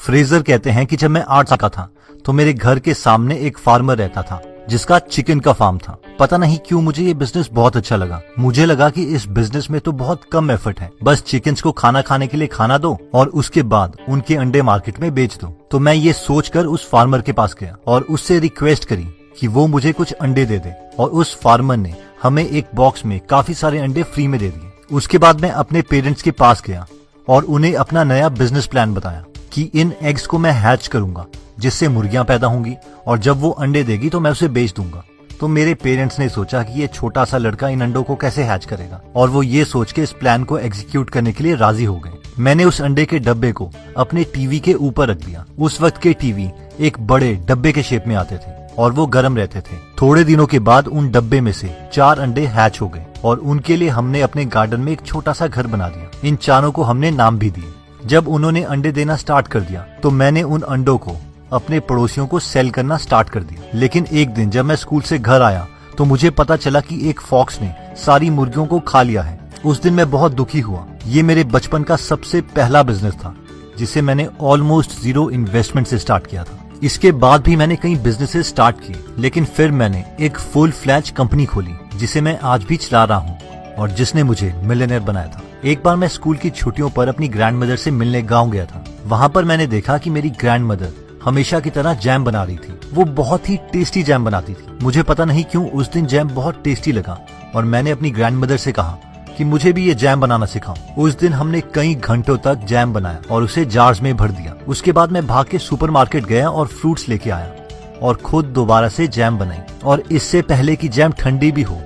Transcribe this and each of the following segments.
Fraser कहते हैं कि जब मैं 8 साल का था तो मेरे घर के सामने एक फार्मर रहता था जिसका चिकन का फार्म था। पता नहीं क्यों मुझे ये बिजनेस बहुत अच्छा लगा। मुझे लगा कि इस बिजनेस में तो बहुत कम एफर्ट है, बस चिकन्स को खाना खाने के लिए खाना दो और उसके बाद उनके अंडे मार्केट में बेच दो। तो मैं ये सोचकर उस फार्मर के पास गया और उससे रिक्वेस्ट करी कि वो मुझे कुछ अंडे दे दे, और उस फार्मर ने हमें एक बॉक्स में काफी सारे अंडे फ्री में दे दिए। उसके बाद मैं अपने पेरेंट्स के पास गया और उन्हें अपना नया बिजनेस प्लान बताया कि इन एग्स को मैं हैच करूंगा जिससे मुर्गियां पैदा होंगी और जब वो अंडे देगी तो मैं उसे बेच दूंगा। तो मेरे पेरेंट्स ने सोचा कि ये छोटा सा लड़का इन अंडों को कैसे हैच करेगा, और वो ये सोच के इस प्लान को एग्जीक्यूट करने के लिए राजी हो गए। मैंने उस अंडे के डब्बे को अपने टीवी के ऊपर रख दिया। उस वक्त के टीवी एक बड़े डब्बे के शेप में आते थे और वो गर्म रहते थे। थोड़े दिनों के बाद उन डब्बे में से 4 अंडे हैच हो गए और उनके लिए हमने अपने गार्डन में एक छोटा सा घर बना दिया। इन चारों को हमने नाम भी दिए। जब उन्होंने अंडे देना स्टार्ट कर दिया तो मैंने उन अंडों को अपने पड़ोसियों को सेल करना स्टार्ट कर दिया। लेकिन एक दिन जब मैं स्कूल से घर आया तो मुझे पता चला कि एक फॉक्स ने सारी मुर्गियों को खा लिया है। उस दिन मैं बहुत दुखी हुआ। ये मेरे बचपन का सबसे पहला बिजनेस था जिसे मैंने ऑलमोस्ट 0 इन्वेस्टमेंट से स्टार्ट किया था। इसके बाद भी मैंने कई बिजनेसेस स्टार्ट किए, लेकिन फिर मैंने एक फुल फ्लैज कंपनी खोली जिसे मैं आज भी चला रहा हूँ और जिसने मुझे मिलियनेयर बनाया था। एक बार मैं स्कूल की छुट्टियों पर अपनी ग्रैंड मदर से मिलने गाँव गया था। वहाँ पर मैंने देखा कि मेरी ग्रैंड मदर हमेशा की तरह जैम बना रही थी। वो बहुत ही टेस्टी जैम बनाती थी। मुझे पता नहीं क्यों उस दिन जैम बहुत टेस्टी लगा और मैंने अपनी ग्रैंड मदर से कहा कि मुझे भी ये जैम बनाना सिखाओ। उस दिन हमने कई घंटों तक जैम बनाया और उसे जार्स में भर दिया। उसके बाद मैं भाग के सुपरमार्केट गया और फ्रूट्स लेके आया और खुद दोबारा से जैम बनाई। और इससे पहले कि जैम ठंडी भी हो,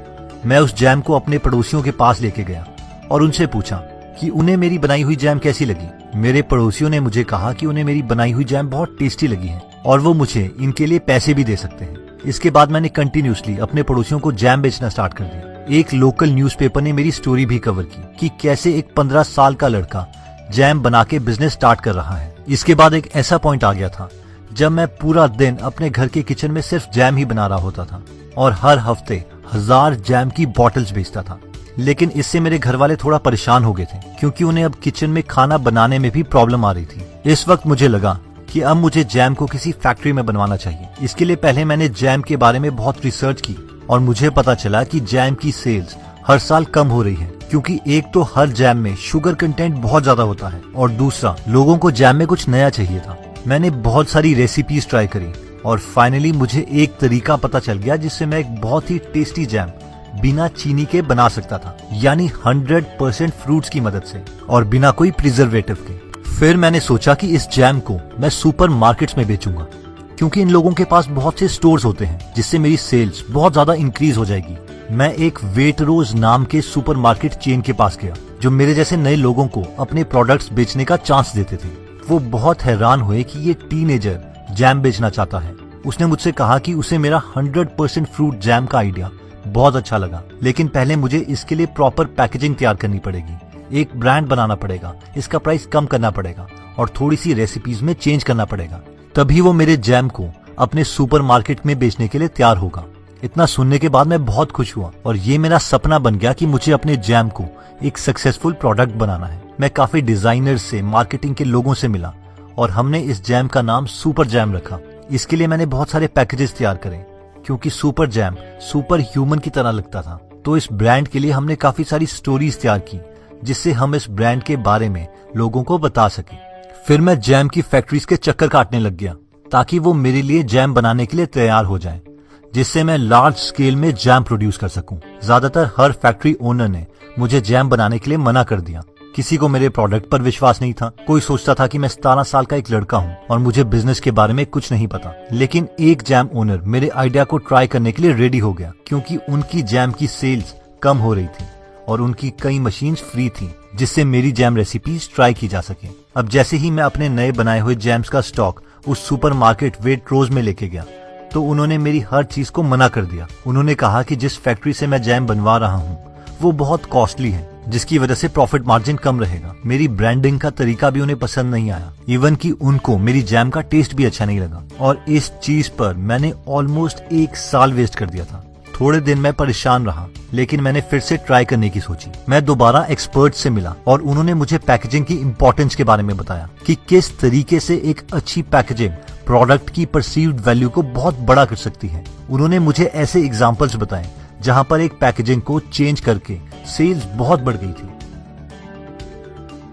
मैं उस जैम को अपने पड़ोसियों के पास लेके गया और उनसे पूछा कि उन्हें मेरी बनाई हुई जैम कैसी लगी। मेरे पड़ोसियों ने मुझे कहा कि उन्हें मेरी बनाई हुई जैम बहुत टेस्टी लगी है और वो मुझे इनके लिए पैसे भी दे सकते हैं। इसके बाद मैंने कंटिन्यूसली अपने पड़ोसियों को जैम बेचना स्टार्ट कर दिया। एक लोकल न्यूज़पेपर ने मेरी स्टोरी भी कवर की कि कैसे एक 15 साल का लड़का जैम बना के बिजनेस स्टार्ट कर रहा है। इसके बाद एक ऐसा पॉइंट आ गया था जब मैं पूरा दिन अपने घर के किचन में सिर्फ जैम ही बना रहा होता था और हर हफ्ते 1000 जैम की बॉटल्स बेचता था। लेकिन इससे मेरे घर वाले थोड़ा परेशान हो गए थे क्योंकि उन्हें अब किचन में खाना बनाने में भी प्रॉब्लम आ रही थी। इस वक्त मुझे लगा कि अब मुझे जैम को किसी फैक्ट्री में बनवाना चाहिए। इसके लिए पहले मैंने जैम के बारे में बहुत रिसर्च की और मुझे पता चला कि जैम की सेल्स हर साल कम हो रही है क्योंकि एक तो हर जैम में शुगर कंटेंट बहुत ज्यादा होता है और दूसरा लोगों को जैम में कुछ नया चाहिए था। मैंने बहुत सारी रेसिपीज ट्राई करी और फाइनली मुझे एक तरीका पता चल गया जिससे मैं एक बहुत ही टेस्टी जैम बिना चीनी के बना सकता था, यानी 100% फ्रूट्स की मदद से और बिना कोई प्रिजर्वेटिव के। फिर मैंने सोचा कि इस जैम को मैं सुपर मार्केट्स में बेचूंगा क्योंकि इन लोगों के पास बहुत से स्टोर्स होते हैं जिससे मेरी सेल्स बहुत ज्यादा इंक्रीज हो जाएगी। मैं एक वेटरोज नाम के सुपरमार्केट चेन के पास गया जो मेरे जैसे नए लोगों को अपने प्रोडक्ट्स बेचने का चांस देते थे। वो बहुत हैरान हुए कि ये टीनेजर जैम बेचना चाहता है। उसने मुझसे कहा कि उसे मेरा 100% फ्रूट जैम का आइडिया बहुत अच्छा लगा, लेकिन पहले मुझे इसके लिए प्रॉपर पैकेजिंग तैयार करनी पड़ेगी, एक ब्रांड बनाना पड़ेगा, इसका प्राइस कम करना पड़ेगा और थोड़ी सी रेसिपीज में चेंज करना पड़ेगा, तभी वो मेरे जैम को अपने सुपरमार्केट में बेचने के लिए तैयार होगा। इतना सुनने के बाद मैं बहुत खुश हुआ और ये मेरा सपना बन गया कि मुझे अपने जैम को एक सक्सेसफुल प्रोडक्ट बनाना है। मैं काफी डिजाइनर्स से, मार्केटिंग के लोगों से मिला और हमने इस जैम का नाम सुपर जैम रखा। इसके लिए मैंने बहुत सारे पैकेजेस तैयार करे क्योंकि सुपर जैम सुपर ह्यूमन की तरह लगता था। तो इस ब्रांड के लिए हमने काफी सारी स्टोरीज तैयार की जिससे हम इस ब्रांड के बारे में लोगों को बता सके। फिर मैं जैम की फैक्ट्रीज के चक्कर काटने लग गया ताकि वो मेरे लिए जैम बनाने के लिए तैयार हो जाएं, जिससे मैं लार्ज स्केल में जैम प्रोड्यूस कर सकूं। ज्यादातर हर फैक्ट्री ओनर ने मुझे जैम बनाने के लिए मना कर दिया। किसी को मेरे प्रोडक्ट पर विश्वास नहीं था। कोई सोचता था कि मैं 17 साल का एक लड़का हूँ और मुझे बिजनेस के बारे में कुछ नहीं पता। लेकिन एक जैम ओनर मेरे आइडिया को ट्राई करने के लिए रेडी हो गया क्योंकि उनकी जैम की सेल्स कम हो रही थी और उनकी कई मशीन्स फ्री थी जिससे मेरी जैम रेसिपीज ट्राई की जा सके। अब जैसे ही मैं अपने नए बनाए हुए जैम्स का स्टॉक उस सुपरमार्केट वेटरोज में लेके गया तो उन्होंने मेरी हर चीज को मना कर दिया। उन्होंने कहा कि जिस फैक्ट्री से मैं जैम बनवा रहा हूँ वो बहुत कॉस्टली है जिसकी वजह से प्रॉफिट मार्जिन कम रहेगा। मेरी ब्रांडिंग का तरीका भी उन्हें पसंद नहीं आया, इवन कि उनको मेरी जैम का टेस्ट भी अच्छा नहीं लगा और इस चीज पर मैंने ऑलमोस्ट 1 साल वेस्ट कर दिया था। थोड़े दिन मैं परेशान रहा, लेकिन मैंने फिर से ट्राई करने की सोची। मैं दोबारा एक्सपर्ट से मिला और उन्होंने मुझे पैकेजिंग की इम्पोर्टेंस के बारे में बताया कि किस तरीके से एक अच्छी पैकेजिंग प्रोडक्ट की परसीव्ड वैल्यू को बहुत बड़ा कर सकती है। उन्होंने मुझे ऐसे एग्जाम्पल्स बताए जहां पर एक पैकेजिंग को चेंज करके सेल्स बहुत बढ़ गई थी।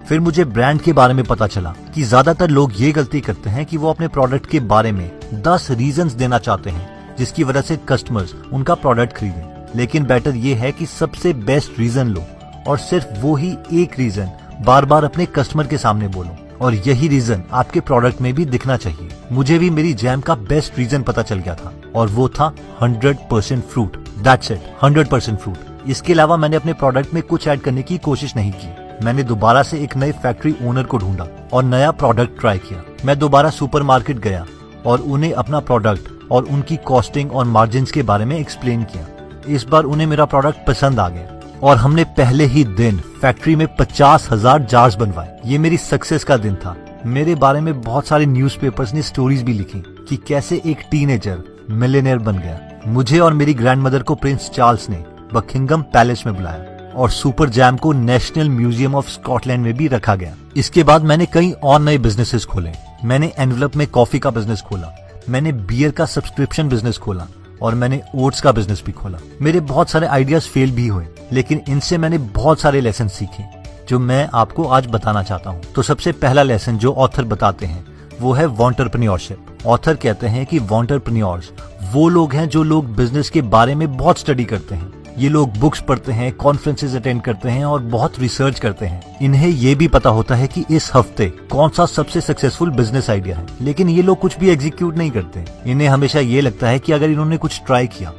फिर मुझे ब्रांड के बारे में पता चला कि ज्यादातर लोग ये गलती करते हैं कि वो अपने प्रोडक्ट के बारे में 10 रीजंस देना चाहते हैं जिसकी वजह से कस्टमर्स उनका प्रोडक्ट खरीदें। लेकिन बेटर ये है कि सबसे बेस्ट रीजन लो और सिर्फ वो ही एक रीजन बार बार अपने कस्टमर के सामने बोलो और यही रीजन आपके प्रोडक्ट में भी दिखना चाहिए। मुझे भी मेरी जैम का बेस्ट रीजन पता चल गया था और वो था 100% फ्रूट। That's it, 100% fruit. इसके अलावा मैंने अपने प्रोडक्ट में कुछ ऐड करने की कोशिश नहीं की। मैंने दोबारा से एक नए फैक्ट्री ओनर को ढूंढा और नया प्रोडक्ट ट्राई किया। मैं दोबारा सुपरमार्केट गया और उन्हें अपना प्रोडक्ट और उनकी कॉस्टिंग और मार्जिन्स के बारे में एक्सप्लेन किया। इस बार उन्हें मेरा प्रोडक्ट पसंद आ गया और हमने पहले ही दिन फैक्ट्री में 50,000 जार्स बनवाए। ये मेरी सक्सेस का दिन था। मेरे बारे में बहुत सारे न्यूज़पेपर्स ने स्टोरीज भी लिखी कि कैसे एक टीनेजर मिलियनेयर बन गया। मुझे और मेरी ग्रैंडमदर को प्रिंस चार्ल्स ने बकिंगम पैलेस में बुलाया और सुपर जैम को नेशनल म्यूजियम ऑफ स्कॉटलैंड में भी रखा गया। इसके बाद मैंने कई और नए बिजनेसेस खोले। मैंने एनवलप में कॉफी का बिजनेस खोला, मैंने बियर का सब्सक्रिप्शन बिजनेस खोला और मैंने ओट्स का बिजनेस भी खोला। मेरे बहुत सारे आइडियाज फेल भी हुए, लेकिन इनसे मैंने बहुत सारे लेसन सीखे जो मैं आपको आज बताना चाहता हूँ। तो सबसे पहला लेसन जो ऑथर बताते हैं वो है वॉन्टरप्रेन्योरशिप। ऑथर कहते हैं कि वॉन्टरप्रेन्योर्स वो लोग हैं जो लोग बिजनेस के बारे में बहुत स्टडी करते हैं। ये लोग बुक्स पढ़ते हैं, कॉन्फ्रेंसेस अटेंड करते हैं और बहुत रिसर्च करते हैं। इन्हें ये भी पता होता है कि इस हफ्ते कौन सा सबसे सक्सेसफुल बिजनेस आइडिया है, लेकिन ये लोग कुछ भी एग्जीक्यूट नहीं करते। इन्हें हमेशा ये लगता है कि अगर इन्होंने कुछ ट्राई किया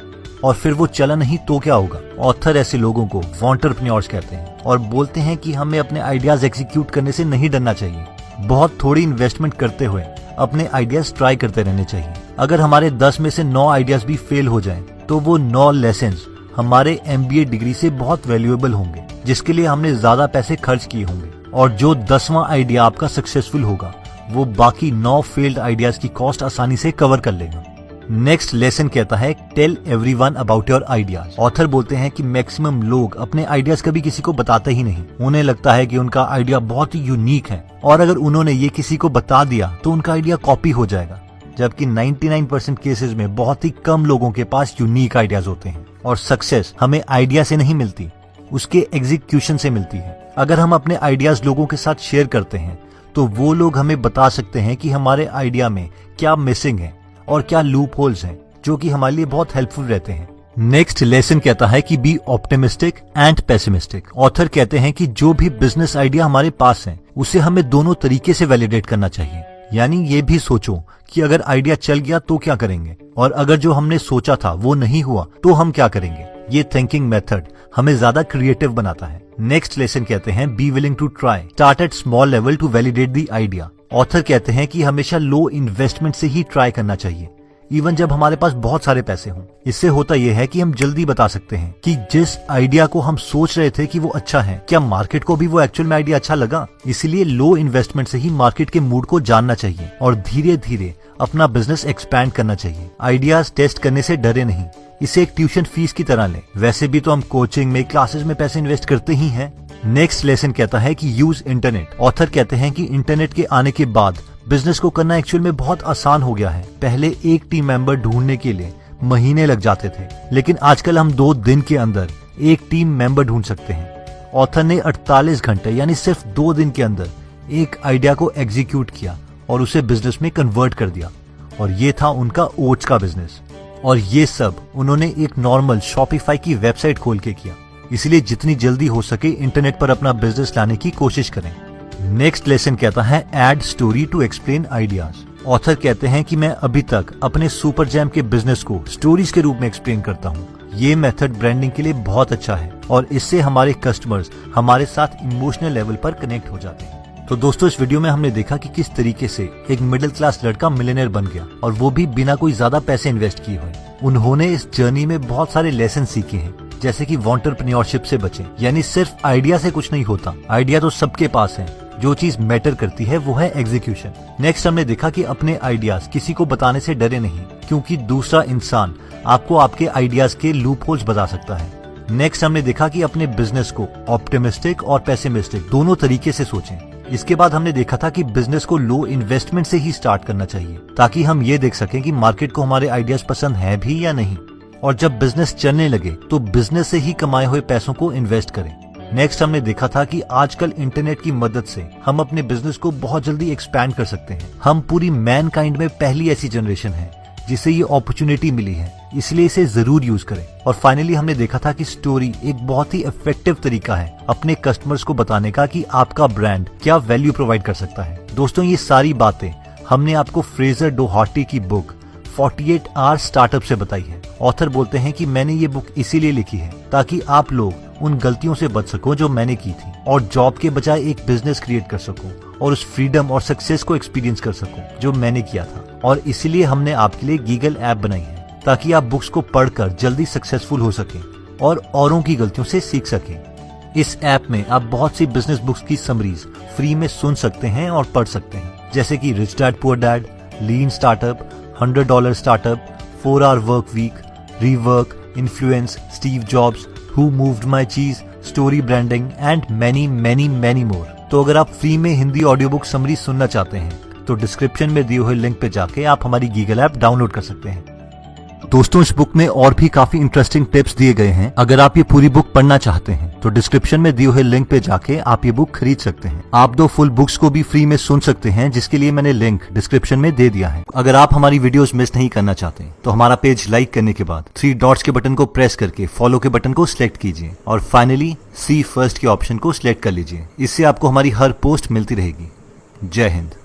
और फिर वो चला नहीं तो क्या होगा। ऑथर ऐसे लोगों को वॉन्टरप्रेन्योर्स कहते हैं और बोलते हैं कि हमें अपने आइडियाज एग्जीक्यूट करने से नहीं डरना चाहिए। बहुत थोड़ी इन्वेस्टमेंट करते हुए अपने आइडियाज ट्राई करते रहने चाहिए। अगर हमारे 10 में से 9 आइडियाज भी फेल हो जाएं, तो वो 9 लेसन्स हमारे MBA डिग्री से बहुत वैल्यूएबल होंगे, जिसके लिए हमने ज्यादा पैसे खर्च किए होंगे। और जो 10वां आइडिया आपका सक्सेसफुल होगा वो बाकी 9 फेल्ड आइडियाज की कॉस्ट आसानी से कवर कर लेगा। नेक्स्ट लेसन कहता है tell everyone about your ideas. Author बोलते हैं कि मैक्सिमम लोग अपने आइडियाज कभी किसी को बताते ही नहीं। उन्हें लगता है कि उनका आइडिया बहुत ही यूनिक है और अगर उन्होंने ये किसी को बता दिया तो उनका आइडिया कॉपी हो जाएगा, जबकि 99% केसेस में बहुत ही कम लोगों के पास यूनिक आइडियाज होते हैं। और सक्सेस हमें आइडिया से नहीं मिलती, उसके एग्जीक्यूशन से मिलती है। अगर हम अपने आइडियाज लोगों के साथ शेयर करते हैं तो वो लोग हमें बता सकते हैं कि हमारे आइडिया में क्या मिसिंग है और क्या लूप होल्स हैं, जो कि हमारे लिए बहुत हेल्पफुल रहते हैं। नेक्स्ट लेसन कहता है कि be optimistic and pessimistic. Author कहते हैं कि जो भी बिजनेस आइडिया हमारे पास है उसे हमें दोनों तरीके से वैलिडेट करना चाहिए। यानी ये भी सोचो कि अगर आइडिया चल गया तो क्या करेंगे, और अगर जो हमने सोचा था वो नहीं हुआ तो हम क्या करेंगे। ये थिंकिंग मेथड हमें ज्यादा क्रिएटिव बनाता है। नेक्स्ट लेसन कहते हैं be willing to try, start at small level to validate the idea. Author कहते हैं कि हमेशा लो इन्वेस्टमेंट से ही ट्राई करना चाहिए, इवन जब हमारे पास बहुत सारे पैसे हों। इससे होता यह है कि हम जल्दी बता सकते हैं कि जिस आइडिया को हम सोच रहे थे कि वो अच्छा है, क्या मार्केट को भी वो एक्चुअल में आइडिया अच्छा लगा। इसलिए लो इन्वेस्टमेंट से ही मार्केट के मूड को जानना चाहिए और धीरे धीरे अपना बिजनेस एक्सपैंड करना चाहिए। आइडियाज टेस्ट करने से डरे नहीं, इसे एक ट्यूशन फीस की तरह लें। वैसे भी तो हम कोचिंग में, क्लासेस में पैसे इन्वेस्ट करते ही हैं। नेक्स्ट लेसन कहता है कि यूज इंटरनेट। ऑथर कहते हैं कि इंटरनेट के आने के बाद बिजनेस को करना एक्चुअल में बहुत आसान हो गया है। पहले एक टीम मेंबर ढूंढने के लिए महीने लग जाते थे, लेकिन आजकल हम 2 दिन के अंदर एक टीम मेंबर ढूंढ सकते हैं। ऑथर ने 48 घंटे यानी सिर्फ 2 दिन के अंदर एक आइडिया को एग्जीक्यूट किया और उसे बिजनेस में कन्वर्ट कर दिया, और ये था उनका ओट्स का बिजनेस। और ये सब उन्होंने एक नॉर्मल शॉपिफाई की वेबसाइट खोल के किया। इसलिए जितनी जल्दी हो सके इंटरनेट पर अपना बिजनेस लाने की कोशिश करें। नेक्स्ट लेसन कहता है add story to explain ideas. Author कहते हैं कि मैं अभी तक अपने सुपर जैम के बिजनेस को स्टोरीज के रूप में एक्सप्लेन करता हूँ। ये मेथड ब्रांडिंग के लिए बहुत अच्छा है और इससे हमारे कस्टमर्स हमारे साथ इमोशनल लेवल पर कनेक्ट हो जाते हैं। तो दोस्तों, इस वीडियो में हमने देखा कि किस तरीके से एक मिडिल क्लास लड़का मिलियनेयर बन गया, और वो भी बिना कोई ज्यादा पैसे इन्वेस्ट किए हुए। उन्होंने इस जर्नी में बहुत सारे लेसन सीखे हैं, जैसे कि वॉन्टरप्रेन्योरशिप से बचें, यानी सिर्फ आइडिया से कुछ नहीं होता। आइडिया तो सबके पास है, जो चीज मैटर करती है वो है एग्जीक्यूशन। नेक्स्ट हमने देखा कि अपने आइडियाज किसी को बताने से डरे नहीं, क्योंकि दूसरा इंसान आपको आपके आइडियाज के लूप होल्स बता सकता है। नेक्स्ट हमने देखा कि अपने बिजनेस को ऑप्टिमिस्टिक और पेसिमिस्टिक दोनों तरीके से सोचें। इसके बाद हमने देखा था कि बिजनेस को लो इन्वेस्टमेंट से ही स्टार्ट करना चाहिए ताकि हम ये देख सकें कि मार्केट को हमारे आइडियाज पसंद है भी या नहीं। और जब बिजनेस चलने लगे तो बिजनेस से ही कमाए हुए पैसों को इन्वेस्ट करें। नेक्स्ट हमने देखा था कि आजकल इंटरनेट की मदद से हम अपने बिजनेस को बहुत जल्दी एक्सपैंड कर सकते हैं। हम पूरी मैनकाइंड में पहली ऐसी जनरेशन है जिसे ये अपॉर्चुनिटी मिली है, इसलिए इसे जरूर यूज करें। और फाइनली हमने देखा था कि स्टोरी एक बहुत ही इफेक्टिव तरीका है अपने कस्टमर्स को बताने का कि आपका ब्रांड क्या वैल्यू प्रोवाइड कर सकता है। दोस्तों, ये सारी बातें हमने आपको फ्रेजर डोहार्टी की बुक 48 आवर्स स्टार्टअप से बताई है। ऑथर बोलते हैं कि मैंने ये बुक इसीलिए लिखी है ताकि आप लोग उन गलतियों से बच सको जो मैंने की थी और जॉब के बजाय एक बिजनेस क्रिएट कर सको और उस फ्रीडम और सक्सेस को एक्सपीरियंस कर सको जो मैंने किया था। और इसीलिए हमने आपके लिए गीगल ऐप बनाई है ताकि आप बुक्स को पढ़कर जल्दी सक्सेसफुल हो सकें और औरों की गलतियों से सीख सकें। इस ऐप में आप बहुत सी बिजनेस बुक्स की समरीज फ्री में सुन सकते हैं और पढ़ सकते हैं, जैसे कि rich dad poor dad, lean startup, $100 startup, 4 hour work week, rework, influence, Steve Jobs, who moved my cheese, story branding and many many many more. तो अगर आप फ्री में हिंदी ऑडियो बुक समरी सुनना चाहते हैं तो डिस्क्रिप्शन में दिए हुए लिंक पे जाके आप हमारी गीगल ऐप डाउनलोड कर सकते हैं। दोस्तों, इस बुक में और भी काफी इंटरेस्टिंग टिप्स दिए गए हैं। अगर आप ये पूरी बुक पढ़ना चाहते हैं तो डिस्क्रिप्शन में दिए हुए लिंक पे जाके आप ये बुक खरीद सकते हैं। आप 2 फुल बुक्स को भी फ्री में सुन सकते हैं, जिसके लिए मैंने लिंक डिस्क्रिप्शन में दे दिया है। अगर आप हमारी वीडियोस मिस नहीं करना चाहते तो हमारा पेज लाइक करने के बाद 3 डॉट्स के बटन को प्रेस करके फॉलो के बटन को सिलेक्ट कीजिए और फाइनली सी फर्स्ट के ऑप्शन को सिलेक्ट कर लीजिए। इससे आपको हमारी हर पोस्ट मिलती रहेगी। जय हिंद।